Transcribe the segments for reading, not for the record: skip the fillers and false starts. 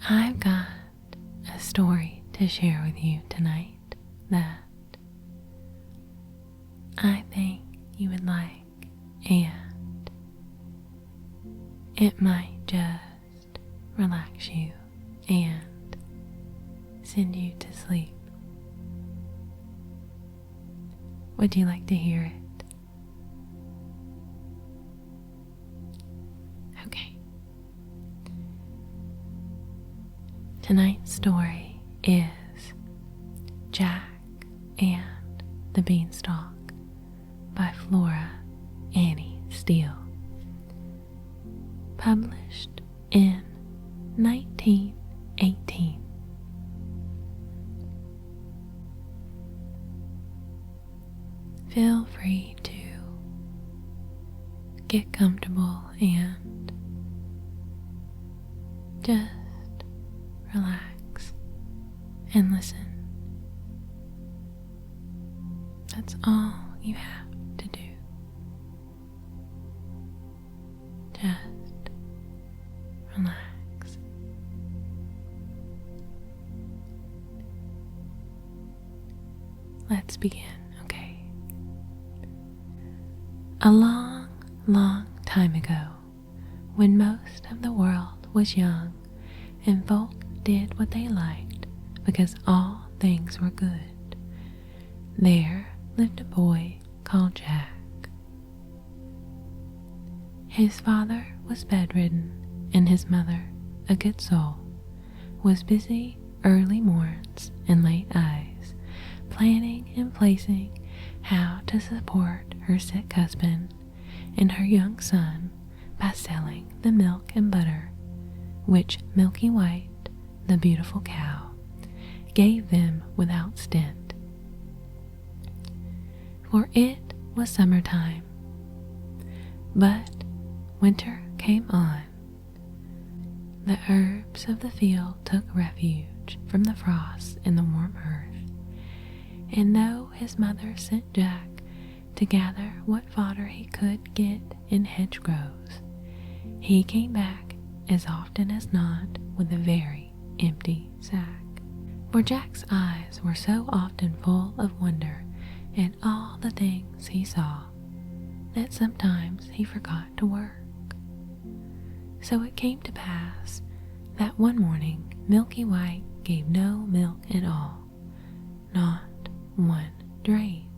I've got a story to share with you tonight that I think you would like, and it might just relax you and send you to sleep. Would you like to hear it? Okay. Tonight's story is Jack and the Beanstalk by Flora Annie Steele, published in 1918. Feel free to get comfortable and just relax and listen. That's all you have to do. Just relax. Let's begin, okay? A long, long time ago, when most of the world was young and folk did what they liked because all things were good, there lived a boy called Jack. His father was bedridden, and his mother, a good soul, was busy early morns and late eyes, planning and placing how to support her sick husband and her young son by selling the milk and butter which Milky White, the beautiful cow, gave them without stint. For it was summertime, but winter came on. The herbs of the field took refuge from the frost in the warm earth, and though his mother sent Jack to gather what fodder he could get in hedgerows, he came back as often as not with a very empty sack. For Jack's eyes were so often full of wonder at all the things he saw that sometimes he forgot to work. So it came to pass that one morning Milky White gave no milk at all, not one drain.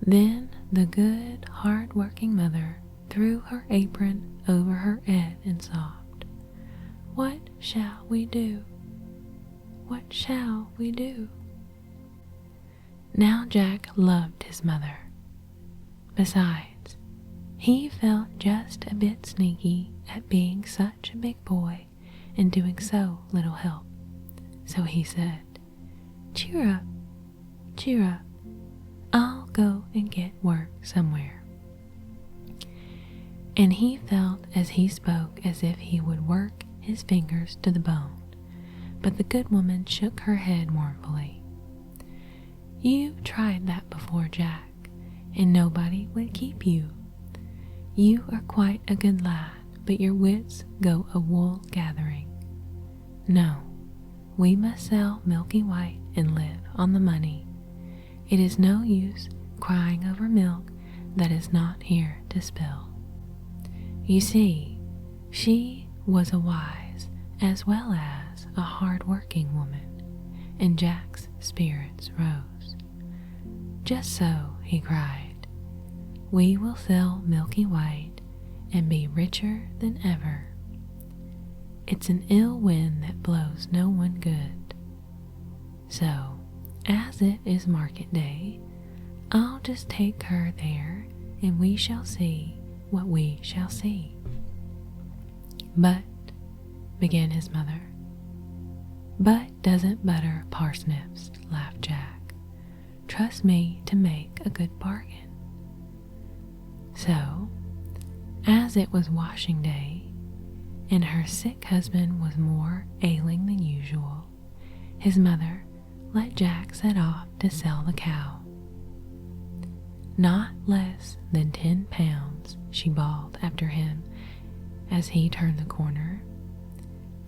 Then the good, hard-working mother threw her apron over her head and sobbed, "What shall we do? What shall we do?" Now Jack loved his mother. Besides, he felt just a bit sneaky at being such a big boy and doing so little help. So he said, cheer up, I'll go and get work somewhere." And he felt as he spoke as if he would work his fingers to the bone, but the good woman shook her head mournfully. "You've tried that before, Jack, and nobody would keep you. You are quite a good lad, but your wits go a wool gathering. No, we must sell Milky White and live on the money. It is no use crying over milk that is not here to spill." You see, she was a wise as well as a hard-working woman, and Jack's spirits rose. "Just so," he cried, "we will sell Milky White and be richer than ever. It's an ill wind that blows no one good. So, as it is market day, I'll just take her there and we shall see what we shall see." "But," began his mother. "But doesn't butter parsnips," laughed Jack. "Trust me to make a good bargain." So, as it was washing day, and her sick husband was more ailing than usual, his mother let Jack set off to sell the cow. "Not less than 10 pounds," she bawled after him as he turned the corner.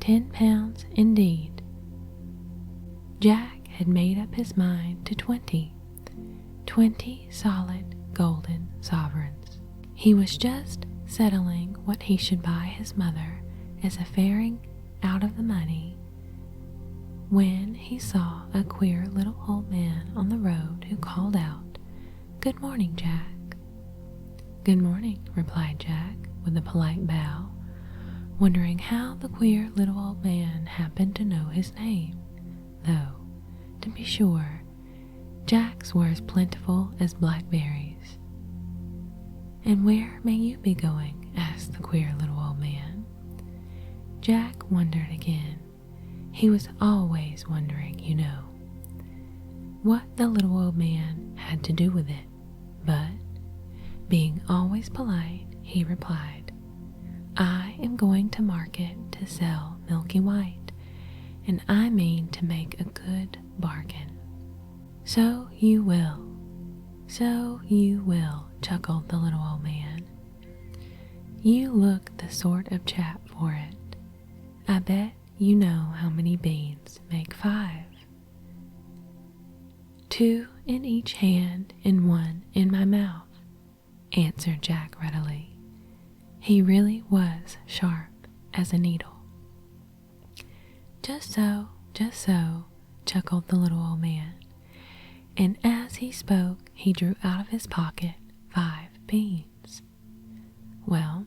£10 indeed. Jack had made up his mind to 20 solid golden sovereigns. He was just settling what he should buy his mother as a faring out of the money when he saw a queer little old man on the road who called out, "Good morning, Jack." "Good morning," replied Jack with a polite bow, wondering how the queer little old man happened to know his name, though, to be sure, Jack's were as plentiful as blackberries. "And where may you be going?" asked the queer little old man. Jack wondered again. He was always wondering, you know, what the little old man had to do with it, but, being always polite, he replied, "I am going to market to sell milky white, and I mean to make a good bargain." "So you will, chuckled the little old man. "You look the sort of chap for it. I bet you know how many beans make 5. 2 in each hand and 1 in my mouth," answered Jack readily. He really was sharp as a needle. Just so, chuckled the little old man, and as he spoke he drew out of his pocket 5 beans. "Well,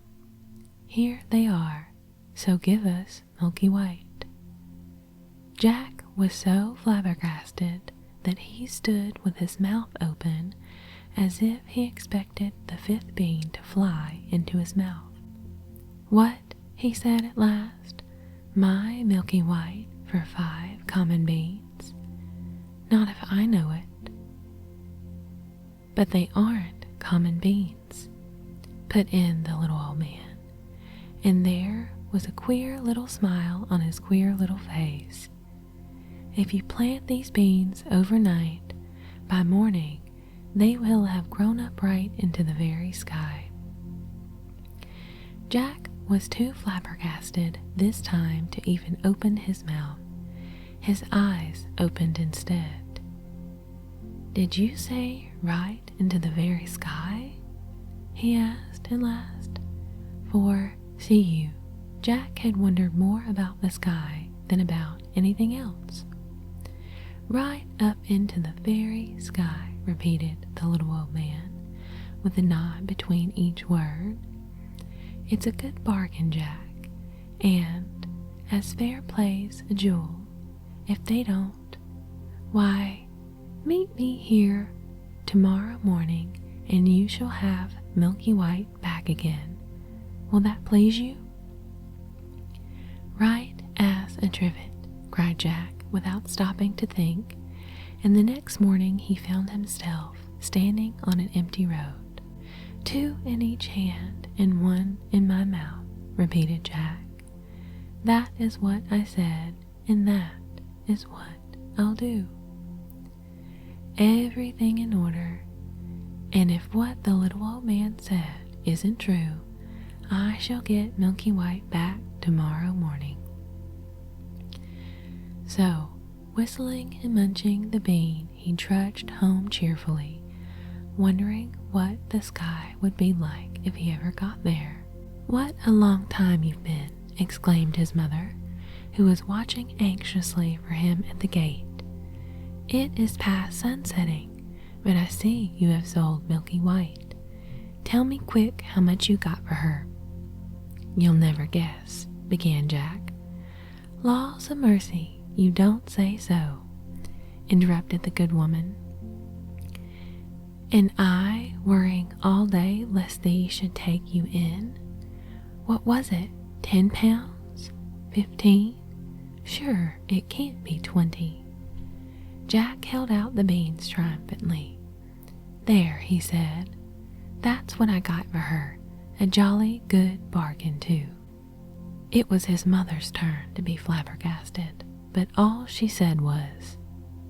here they are, so give us milky white." Jack was so flabbergasted that he stood with his mouth open as if he expected the 5th bean to fly into his mouth. "What?" he said at last. "My milky white for 5 common beans? Not if I know it." "But they aren't common beans," put in the little old man, and there was a queer little smile on his queer little face. "If you plant these beans overnight, by morning they will have grown up right into the very sky." Jack was too flabbergasted this time to even open his mouth. His eyes opened instead. "Did you say right into the very sky?" he asked at last. For, see you, Jack had wondered more about the sky than about anything else. "Right up into the very sky," repeated the little old man, with a nod between each word. "It's a good bargain, Jack, and as fair play's a jewel. If they don't, why, meet me here tomorrow morning and you shall have milky white back again. Will that please you?" "Right as a trivet," cried Jack without stopping to think, and the next morning he found himself standing on an empty road. 2 in each hand and 1 in my mouth," repeated Jack. "That is what I said, and that is what I'll do. Everything in order, and if what the little old man said isn't true, I shall get milky white back tomorrow morning." So, whistling and munching the bean, he trudged home cheerfully, wondering what the sky would be like if he ever got there. "What a long time you've been," exclaimed his mother, who was watching anxiously for him at the gate. "It is past sunsetting, but I see you have sold milky white. Tell me quick how much you got for her." "You'll never guess," began Jack. "Laws a mercy, you don't say so," interrupted the good woman. "And I worrying all day lest thee should take you in? What was it, £10? 15? Sure, it can't be 20. Jack held out the beans triumphantly. "There," he said, "that's what I got for her. A jolly good bargain, too." It was his mother's turn to be flabbergasted, but all she said was,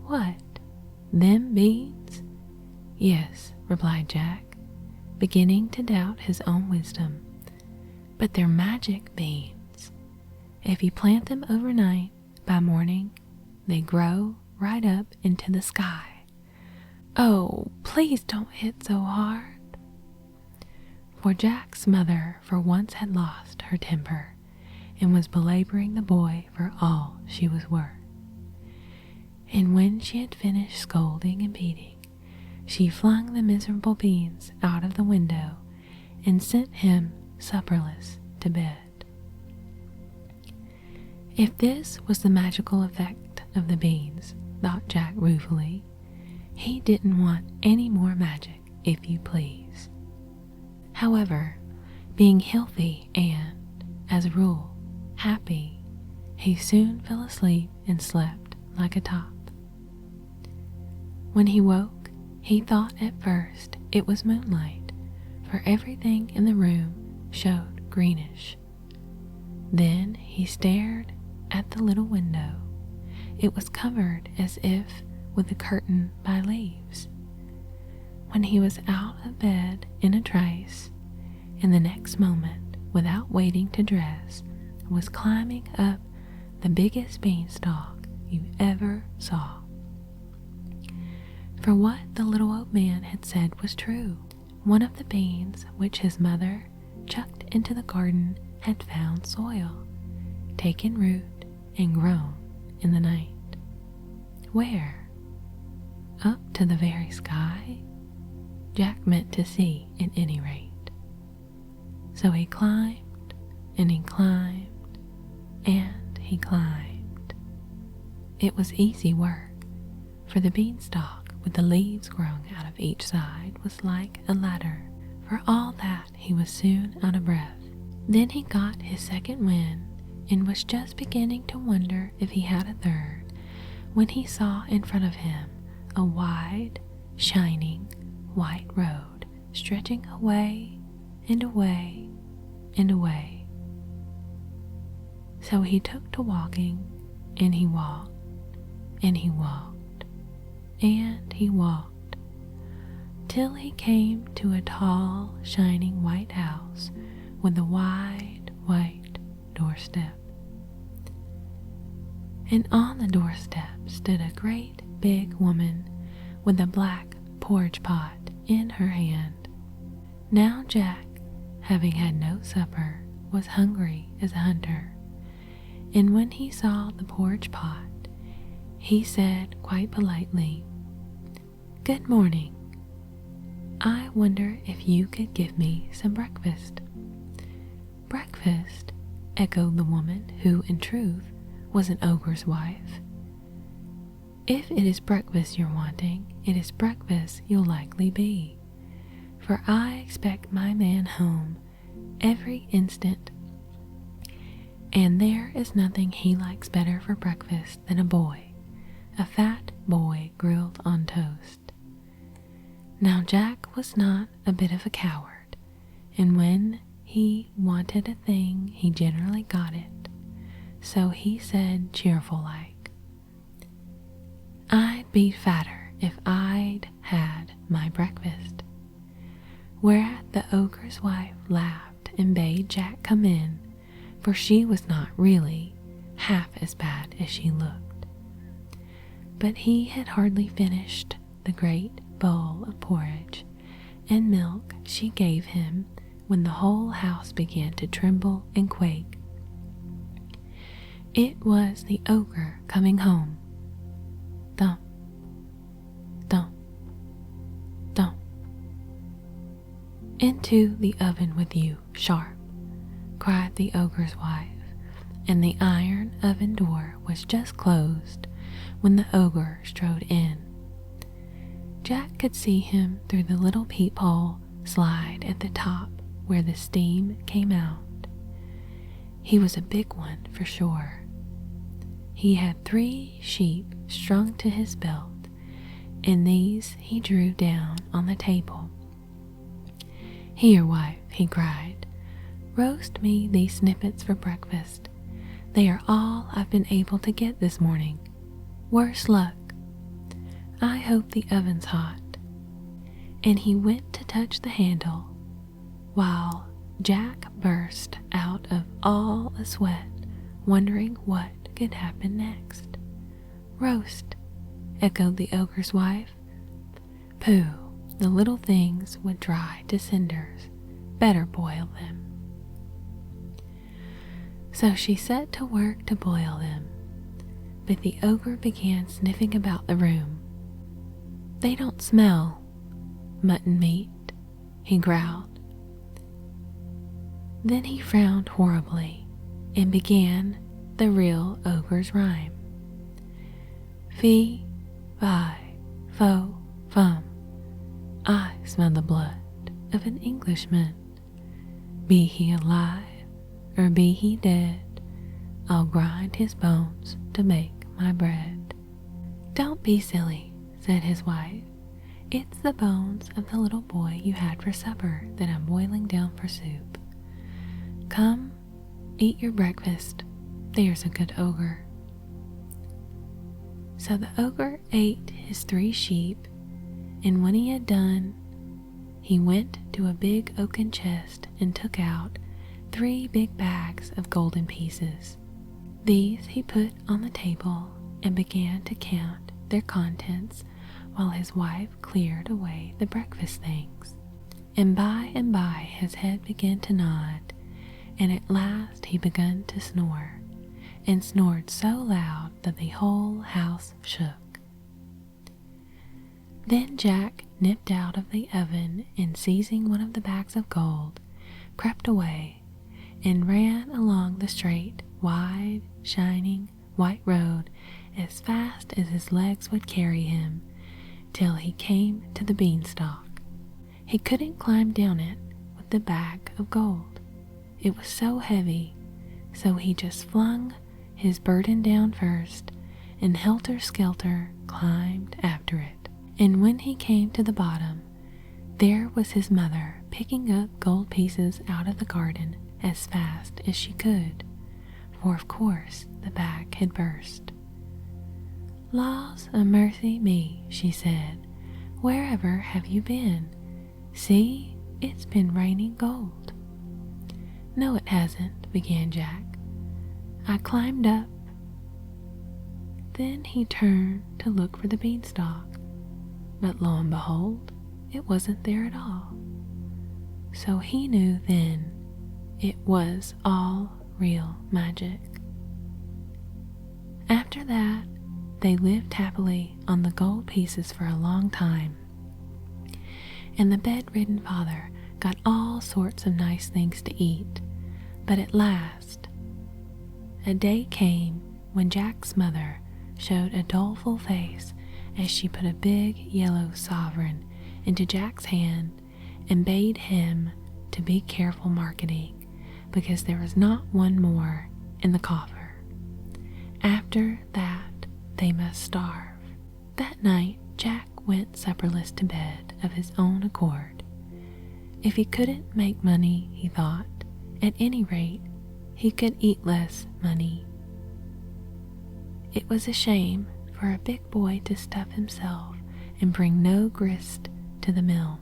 "What? Them beans?" "Yes," replied Jack, beginning to doubt his own wisdom, "but they're magic beans. If you plant them overnight, by morning, they grow right up into the sky. Oh, please don't hit so hard. For Jack's mother for once had lost her temper and was belaboring the boy for all she was worth. And when she had finished scolding and beating, she flung the miserable beans out of the window and sent him supperless to bed. If this was the magical effect of the beans, thought Jack ruefully, he didn't want any more magic, if you please. However, being healthy and, as a rule, happy, he soon fell asleep and slept like a top. When he woke, he thought at first it was moonlight, for everything in the room showed greenish. Then he stared at the little window. It was covered as if with a curtain by leaves. When he was out of bed in a trice, and the next moment, without waiting to dress, was climbing up the biggest beanstalk you ever saw. For what the little old man had said was true. One of the beans which his mother chucked into the garden had found soil, taken root, and grown in the night. Where? Up to the very sky? Jack meant to see at any rate. So he climbed, and he climbed, and he climbed. It was easy work, for the beanstalk with the leaves growing out of each side was like a ladder. For all that, he was soon out of breath. Then he got his second wind and was just beginning to wonder if he had a third when he saw in front of him a wide, shining, white road stretching away and away and away. So he took to walking, and he walked, and he walked, and he walked, till he came to a tall, shining white house with a wide, white doorstep. And on the doorstep stood a great big woman with a black porridge pot in her hand. Now Jack, having had no supper, was hungry as a hunter, and when he saw the porridge pot, he said quite politely, "Good morning. I wonder if you could give me some breakfast." "Breakfast?" echoed the woman, who, in truth, was an ogre's wife. "If it is breakfast you're wanting, it is breakfast you'll likely be, for I expect my man home every instant, and there is nothing he likes better for breakfast than a fat boy grilled on toast." Now Jack was not a bit of a coward, and when he wanted a thing he generally got it, so he said cheerful-like, "I'd be fatter if I'd had my breakfast." Whereat the ogre's wife laughed and bade Jack come in, for she was not really half as bad as she looked. But he had hardly finished the great bowl of porridge and milk she gave him when the whole house began to tremble and quake. It was the ogre coming home. Thump, thump, thump. "Into the oven with you, sharp," cried the ogre's wife, and the iron oven door was just closed when the ogre strode in. Jack could see him through the little peephole slide at the top where the steam came out. He was a big one for sure. He had 3 sheep strung to his belt, and these he drew down on the table. "Here, wife," he cried, "roast me these snippets for breakfast. They are all I've been able to get this morning. Worse luck. I hope the oven's hot." And he went to touch the handle, while Jack burst out of all a sweat wondering what could happen next. "Roast," echoed the ogre's wife. "Pooh, the little things would dry to cinders. Better boil them." So she set to work to boil them, but the ogre began sniffing about the room. "They don't smell mutton meat," he growled. Then he frowned horribly and began the real ogre's rhyme. "Fee, fi, fo, fum, I smell the blood of an Englishman. Be he alive or be he dead, I'll grind his bones to make my bread." "Don't be silly," said his wife. "It's the bones of the little boy you had for supper that I'm boiling down for soup. Come, eat your breakfast, there's a good ogre." So the ogre ate his 3 sheep, and when he had done, he went to a big oaken chest and took out 3 big bags of golden pieces. These he put on the table and began to count their contents while his wife cleared away the breakfast things. And by his head began to nod, and at last he began to snore, and snored so loud that the whole house shook. Then Jack nipped out of the oven and, seizing one of the bags of gold, crept away and ran along the straight, wide, shining, white road as fast as his legs would carry him, till he came to the Beanstalk. He couldn't climb down it with the bag of gold. It was so heavy, so he just flung his burden down first and helter-skelter climbed after it. And when he came to the bottom, there was his mother picking up gold pieces out of the garden as fast as she could, for of course the bag had burst. "Laws a mercy me," she said, "wherever have you been? See, it's been raining gold." "No, it hasn't," began Jack. "I climbed up." Then he turned to look for the beanstalk, but lo and behold, it wasn't there at all. So he knew then it was all real magic. After that, they lived happily on the gold pieces for a long time, and the bedridden father got all sorts of nice things to eat. But at last, a day came when Jack's mother showed a doleful face as she put a big yellow sovereign into Jack's hand and bade him to be careful marketing, because there was not one more in the coffer. After that, they must starve. That night, Jack went supperless to bed of his own accord. If he couldn't make money, he thought, at any rate, he could eat less money. It was a shame for a big boy to stuff himself and bring no grist to the mill.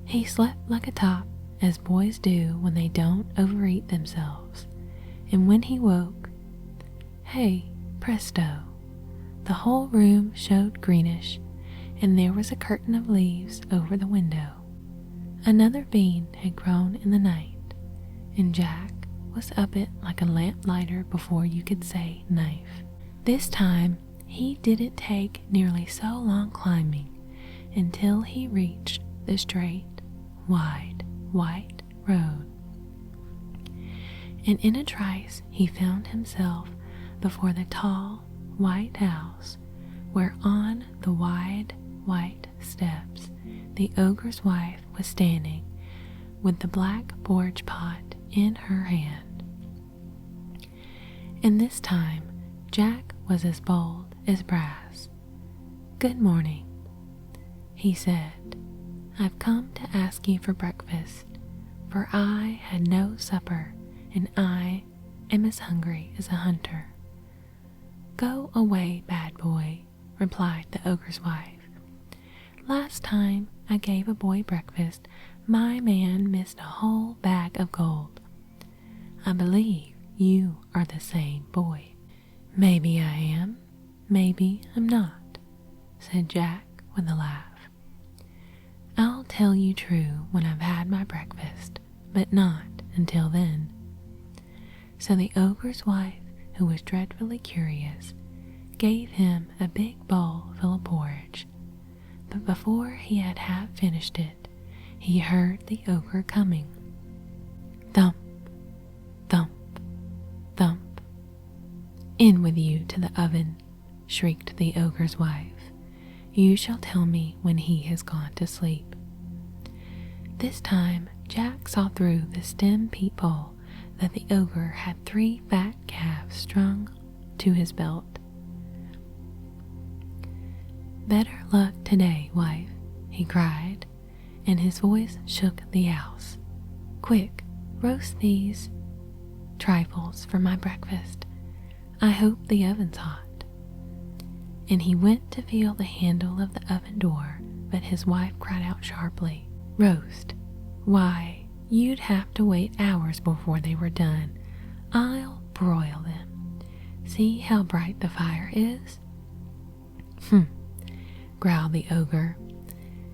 He slept like a top, as boys do when they don't overeat themselves, and when he woke, hey, presto, the whole room showed greenish, and there was a curtain of leaves over the window. Another bean had grown in the night, and Jack was up it like a lamplighter before you could say knife. This time he didn't take nearly so long climbing until he reached the straight, wide, white road. And in a trice he found himself before the tall, white house, where on the wide, white steps the ogre's wife was standing with the black porridge pot in her hand. And this time Jack was as bold as brass. "Good morning," he said. "I've come to ask you for breakfast, for I had no supper, and I am as hungry as a hunter." "Go away, bad boy," replied the ogre's wife. "Last time I gave a boy breakfast, my man missed a whole bag of gold. I believe you are the same boy." "Maybe I am, maybe I'm not," said Jack with a laugh. "I'll tell you true when I've had my breakfast, but not until then." So the ogre's wife, who was dreadfully curious, gave him a big bowl full of porridge. But before he had half finished it, he heard the ogre coming. Thump, thump, thump. "In with you to the oven," shrieked the ogre's wife. "You shall tell me when he has gone to sleep." This time Jack saw through the stem peephole that the ogre had 3 fat calves strung to his belt. "Better luck today, wife," he cried, and his voice shook the house. "Quick, roast these trifles for my breakfast. I hope the oven's hot." And he went to feel the handle of the oven door, but his wife cried out sharply, "Roast? Why, you'd have to wait hours before they were done. I'll broil them. See how bright the fire is?" Growled the ogre,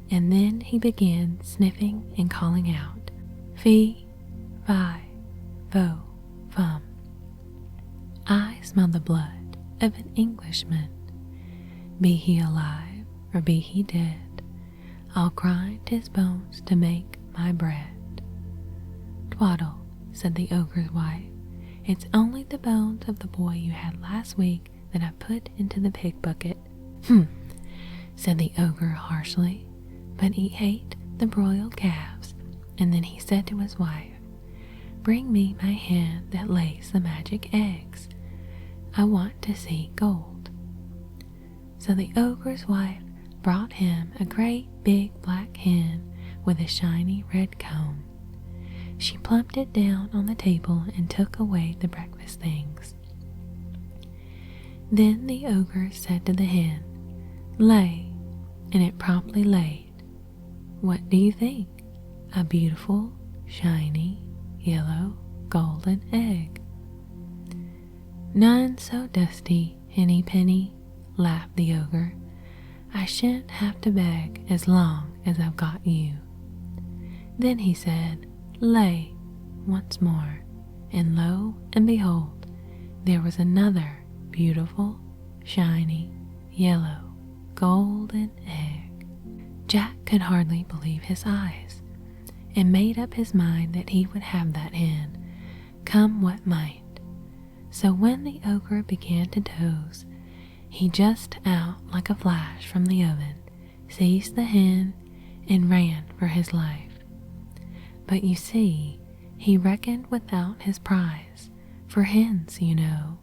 and then he began sniffing and calling out, "Fee, fi, fo, fum. I smell the blood of an Englishman. Be he alive or be he dead, I'll grind his bones to make my bread." "Twaddle," said the ogre's wife, "it's only the bones of the boy you had last week that I put into the pig bucket." Said the ogre harshly, but he ate the broiled calves, and then he said to his wife, "Bring me my hen that lays the magic eggs. I want to see gold." So the ogre's wife brought him a great big black hen with a shiny red comb. She plumped it down on the table and took away the breakfast things. Then the ogre said to the hen, "Lay," and it promptly laid. What do you think? A beautiful, shiny, yellow, golden egg. "None so dusty, Henny Penny," laughed the ogre. "I shan't have to beg as long as I've got you." Then he said, "Lay," once more, and lo and behold, there was another beautiful, shiny, yellow, golden egg. Jack could hardly believe his eyes, and made up his mind that he would have that hen, come what might. So when the ogre began to doze, he jumped out like a flash from the oven, seized the hen, and ran for his life. But you see, he reckoned without his prize, for hens, you know,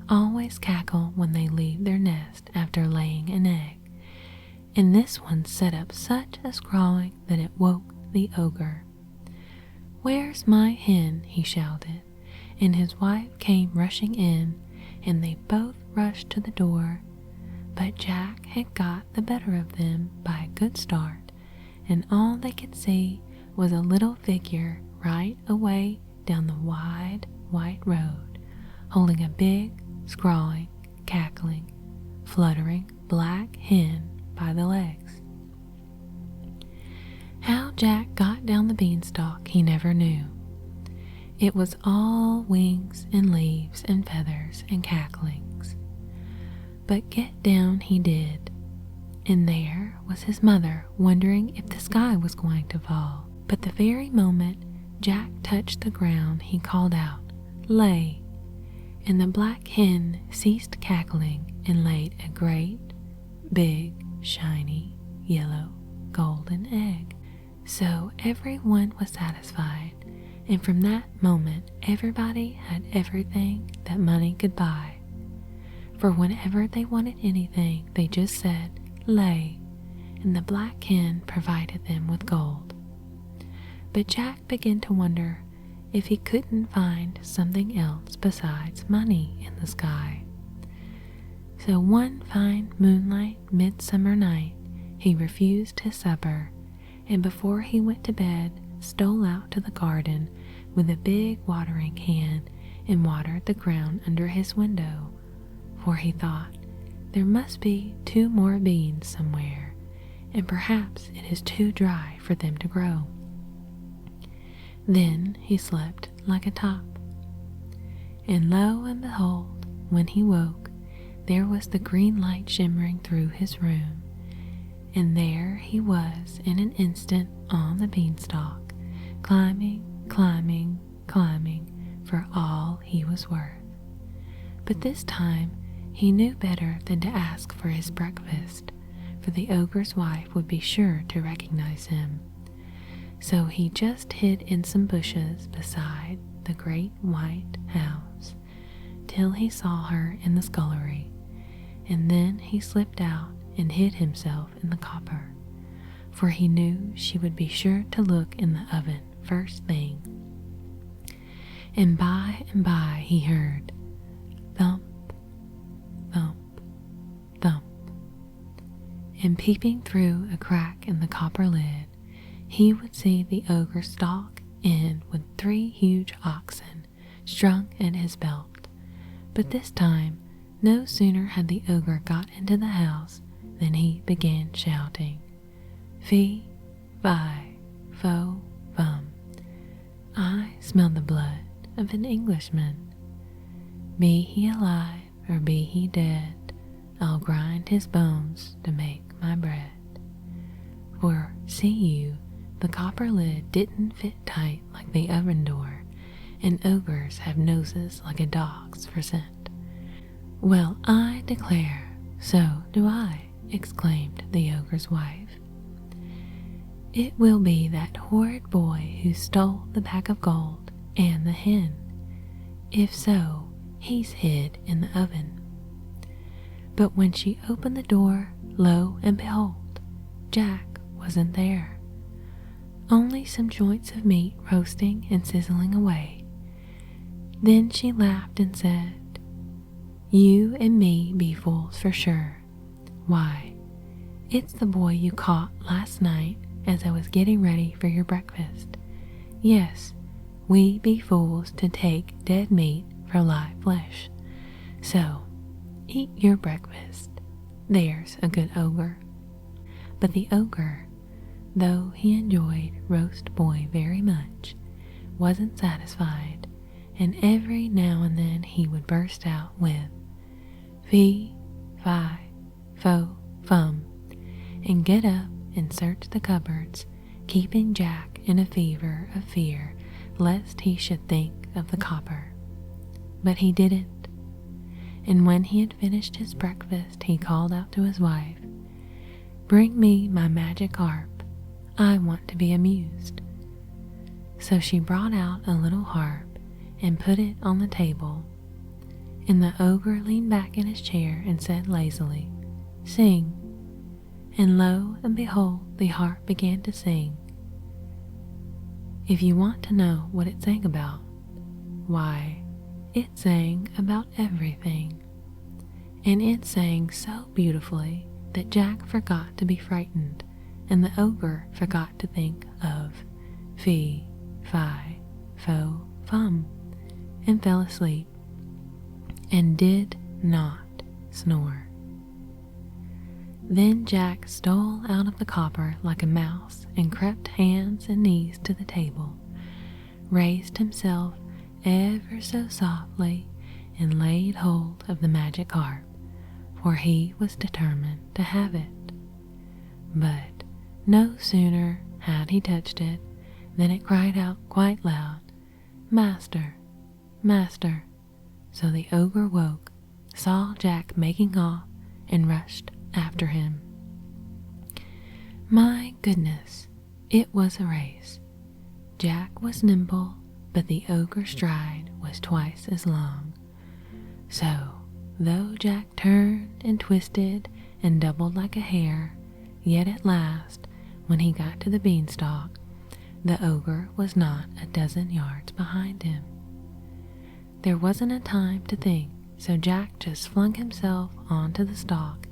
always cackle when they leave their nest after laying an egg, and this one set up such a scrawling that it woke the ogre. "Where's my hen?" he shouted, and his wife came rushing in, and they both rushed to the door. But Jack had got the better of them by a good start, and all they could see was a little figure right away down the wide white road, holding a big, scrawling, cackling, fluttering black hen by the legs. How Jack got down the beanstalk he never knew. It was all wings and leaves and feathers and cacklings. But get down he did, and there was his mother wondering if the sky was going to fall. But the very moment Jack touched the ground, he called out, "Lay," and the black hen ceased cackling and laid a great, big, shiny, yellow, golden egg. So everyone was satisfied, and from that moment everybody had everything that money could buy. For whenever they wanted anything, they just said, "Lay," and the black hen provided them with gold. But Jack began to wonder if he couldn't find something else besides money in the sky. So one fine moonlight midsummer night, he refused his supper, and before he went to bed, stole out to the garden with a big watering can and watered the ground under his window, for he thought there must be 2 more beans somewhere, and perhaps it is too dry for them to grow. Then he slept like a top. And lo and behold, when he woke, there was the green light shimmering through his room, and there he was in an instant on the beanstalk, climbing, climbing, climbing for all he was worth. But this time he knew better than to ask for his breakfast, for the ogre's wife would be sure to recognize him. So he just hid in some bushes beside the great white house till he saw her in the scullery, and then he slipped out and hid himself in the copper, for he knew she would be sure to look in the oven first thing. And by he heard thump, thump, thump, and peeping through a crack in the copper lid, he would see the ogre stalk in with 3 huge oxen strung at his belt. But this time, no sooner had the ogre got into the house than he began shouting, "Fee, fi, fo, fum, I smell the blood of an Englishman. Be he alive or be he dead, I'll grind his bones to make my bread." For, see you, the copper lid didn't fit tight like the oven door, and ogres have noses like a dog's for scent. "Well, I declare, so do I," exclaimed the ogre's wife. "It will be that horrid boy who stole the bag of gold and the hen. If so, he's hid in the oven." But when she opened the door, lo and behold, Jack wasn't there. Only some joints of meat roasting and sizzling away. Then she laughed and said, "You and me be fools for sure. Why, it's the boy you caught last night as I was getting ready for your breakfast. Yes, we be fools to take dead meat for live flesh. So, eat your breakfast. There's a good ogre." But the ogre, though he enjoyed roast boy very much, wasn't satisfied, and every now and then he would burst out with "Fee, fi, fo, fum," and get up and search the cupboards, keeping Jack in a fever of fear lest he should think of the copper. But he didn't, and when he had finished his breakfast he called out to his wife, "Bring me my magic harp. I want to be amused." So she brought out a little harp and put it on the table, and the ogre leaned back in his chair and said lazily, "Sing." And lo and behold, the harp began to sing. If you want to know what it sang about, why, it sang about everything, and it sang so beautifully that Jack forgot to be frightened, and the ogre forgot to think of fee, fi, fo, fum, and fell asleep, and did not snore. Then Jack stole out of the copper like a mouse and crept hands and knees to the table, raised himself ever so softly, and laid hold of the magic harp, for he was determined to have it. But no sooner had he touched it than it cried out quite loud, "Master, master!" So the ogre woke, saw Jack making off, and rushed after him. My goodness, it was a race. Jack was nimble, but the ogre's stride was twice as long. So, though Jack turned and twisted and doubled like a hare, yet at last, when he got to the beanstalk, the ogre was not a dozen yards behind him. There wasn't a time to think, so Jack just flung himself onto the stalk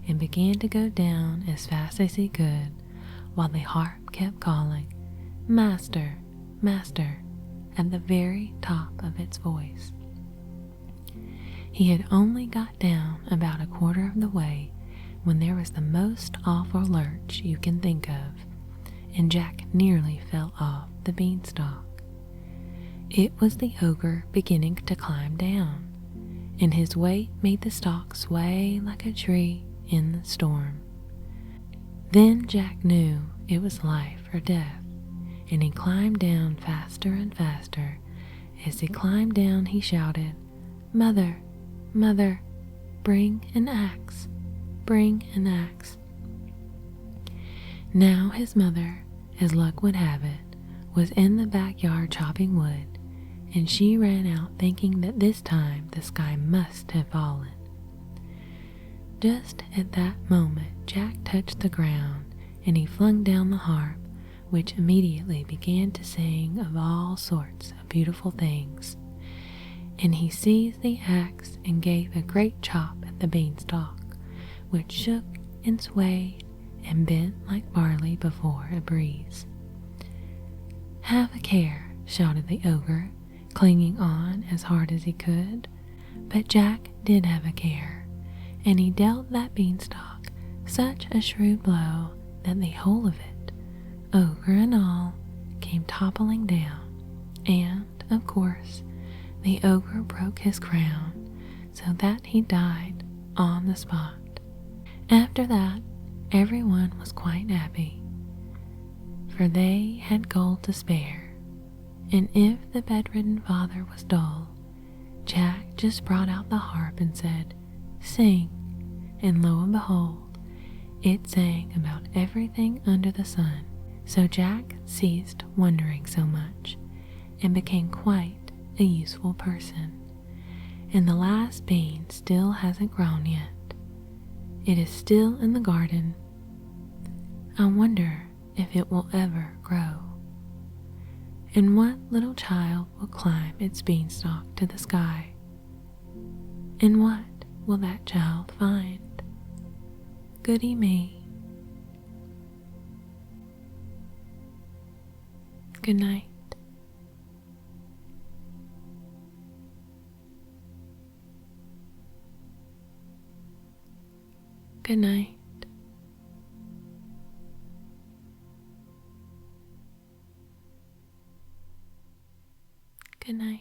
and began to go down as fast as he could, while the harp kept calling, "Master, master, at the very top of its voice. He had only got down about a quarter of the way when there was the most awful lurch you can think of, and Jack nearly fell off the beanstalk. It was the ogre beginning to climb down, and his weight made the stalk sway like a tree in the storm. Then Jack knew it was life or death, and he climbed down faster and faster. As he climbed down, he shouted, "Mother, Mother, bring an axe, bring an axe." Now his mother, as luck would have it, was in the backyard chopping wood, and she ran out thinking that this time the sky must have fallen. Just at that moment Jack touched the ground, and he flung down the harp, which immediately began to sing of all sorts of beautiful things. And he seized the axe and gave a great chop at the beanstalk, which shook and swayed and bent like barley before a breeze. "Have a care," shouted the ogre, clinging on as hard as he could. But Jack did have a care, and he dealt that beanstalk such a shrewd blow that the whole of it, ogre and all, came toppling down, and, of course, the ogre broke his crown, so that he died on the spot. After that, everyone was quite happy, for they had gold to spare, and if the bedridden father was dull, Jack just brought out the harp and said, "Sing," and lo and behold, it sang about everything under the sun. So Jack ceased wondering so much, and became quite a useful person. And the last bean still hasn't grown yet. It is still in the garden. I wonder if it will ever grow. And what little child will climb its beanstalk to the sky? And what will that child find? Goody me. Good night. Good night. Good night.